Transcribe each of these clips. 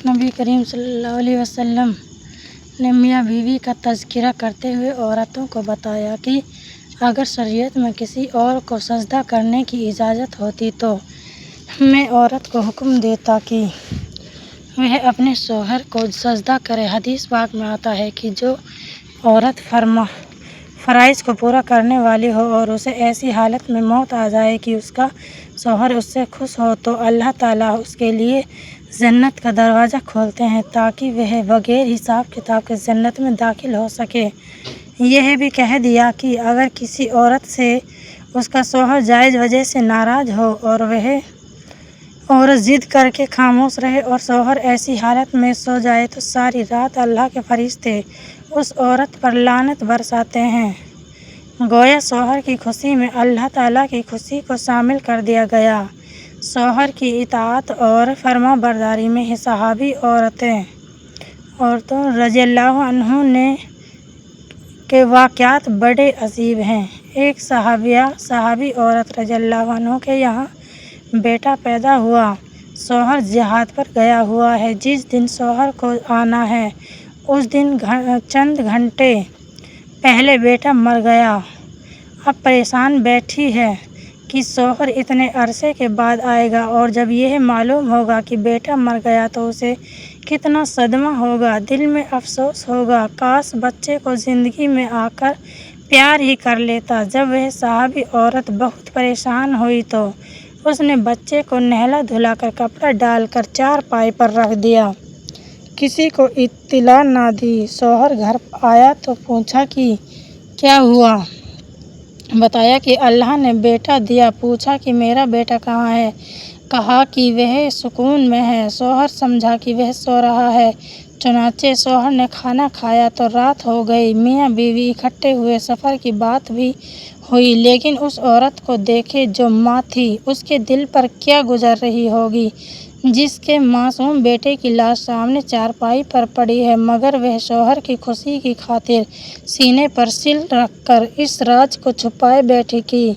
نبی کریم صلی اللہ علیہ وسلم نے میاں بیوی کا تذکرہ کرتے ہوئے عورتوں کو بتایا کہ اگر شریعت میں کسی اور کو سجدہ کرنے کی اجازت ہوتی تو میں عورت کو حکم دیتا کہ وہ اپنے شوہر کو سجدہ کرے۔ حدیث پاک میں آتا ہے کہ جو عورت فرائض کو پورا کرنے والی ہو اور اسے ایسی حالت میں موت آ جائے کہ اس کا شوہر اس سے خوش ہو تو اللہ تعالیٰ اس کے لیے جنت کا دروازہ کھولتے ہیں تاکہ وہ بغیر حساب کتاب کے جنت میں داخل ہو سکے۔ یہ بھی کہہ دیا کہ اگر کسی عورت سے اس کا شوہر جائز وجہ سے ناراض ہو اور وہ عورت ضد کر کے خاموش رہے اور شوہر ایسی حالت میں سو جائے تو ساری رات اللہ کے فرشتے اس عورت پر لعنت برساتے ہیں۔ گویا شوہر کی خوشی میں اللہ تعالیٰ کی خوشی کو شامل کر دیا گیا۔ شوہر کی اطاعت اور فرما برداری میں صحابی عورتوں رضی اللہ عنہن کے واقعات بڑے عجیب ہیں۔ ایک صحابی عورت رضی اللہ عنہ کے یہاں بیٹا پیدا ہوا۔ شوہر جہاد پر گیا ہوا ہے۔ جس دن شوہر کو آنا ہے اس دن چند گھنٹے پہلے بیٹا مر گیا۔ اب پریشان بیٹھی ہے کہ شوہر اتنے عرصے کے بعد آئے گا اور جب یہ معلوم ہوگا کہ بیٹا مر گیا تو اسے کتنا صدمہ ہوگا، دل میں افسوس ہوگا، کاش بچے کو زندگی میں آ کر پیار ہی کر لیتا۔ جب وہ صحابی عورت بہت پریشان ہوئی تو اس نے بچے کو نہلا دھلا کر کپڑا ڈال کر چارپائی پر رکھ دیا۔ کسی کو اطلاع نہ دی۔ شوہر گھر آیا تو پوچھا کہ کیا ہوا؟ بتایا کہ اللہ نے بیٹا دیا۔ پوچھا کہ میرا بیٹا کہاں ہے؟ کہا کہ وہ سکون میں ہے۔ شوہر سمجھا کہ وہ سو رہا ہے، چنانچہ شوہر نے کھانا کھایا تو رات ہو گئی۔ میاں بیوی اکٹھے ہوئے، سفر کی بات بھی ہوئی، لیکن اس عورت کو دیکھے جو ماں تھی، اس کے دل پر کیا گزر رہی ہوگی جس کے معصوم بیٹے کی لاش سامنے چارپائی پر پڑی ہے، مگر وہ شوہر کی خوشی کی خاطر سینے پر سر رکھ کر اس راز کو چھپائے بیٹھی کہ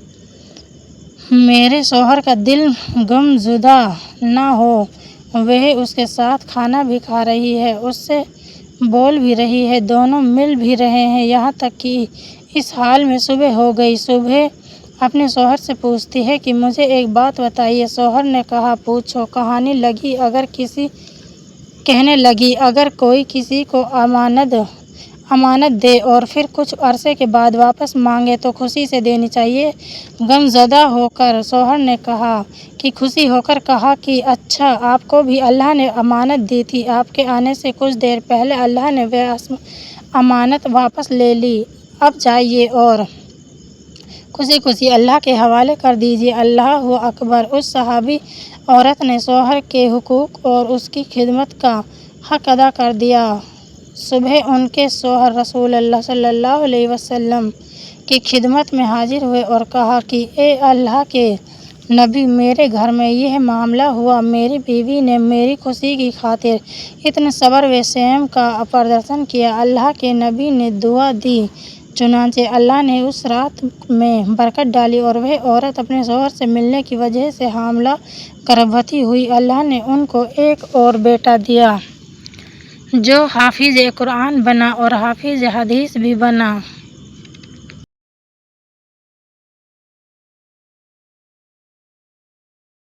میرے شوہر کا دل غم زدہ نہ ہو۔ وہ اس کے ساتھ کھانا بھی کھا رہی ہے، اس سے بول بھی رہی ہے، دونوں مل بھی رہے ہیں، یہاں تک کہ اس حال میں صبح ہو گئی۔ صبح اپنے شوہر سے پوچھتی ہے کہ مجھے ایک بات بتائیے۔ شوہر نے کہا پوچھو۔ کہنے لگی اگر کوئی کسی کو امانت دے اور پھر کچھ عرصے کے بعد واپس مانگے تو خوشی سے دینی چاہیے، غم زدہ ہو کر؟ شوہر نے کہا کہ خوشی ہو کر کہا کہ اچھا، آپ کو بھی اللہ نے امانت دی تھی، آپ کے آنے سے کچھ دیر پہلے اللہ نے وہ امانت واپس لے لی، اب جائیے اور خوشی خوشی اللہ کے حوالے کر دیجیے۔ اللہ اکبر۔ اس صحابی عورت نے شوہر کے حقوق اور اس کی خدمت کا حق ادا کر دیا۔ صبح ان کے شوہر رسول اللہ صلی اللہ علیہ وسلم کی خدمت میں حاضر ہوئے اور کہا کہ اے اللہ کے نبی، میرے گھر میں یہ معاملہ ہوا، میری بیوی نے میری خوشی کی خاطر اتنے صبر و شیم کا پردرشن کیا۔ اللہ کے نبی نے دعا دی، چنانچہ اللہ نے اس رات میں برکت ڈالی اور وہ عورت اپنے شوہر سے ملنے کی وجہ سے حاملہ گربھوتی ہوئی۔ اللہ نے ان کو ایک اور بیٹا دیا جو حافظ قرآن بنا اور حافظ حدیث بھی بنا۔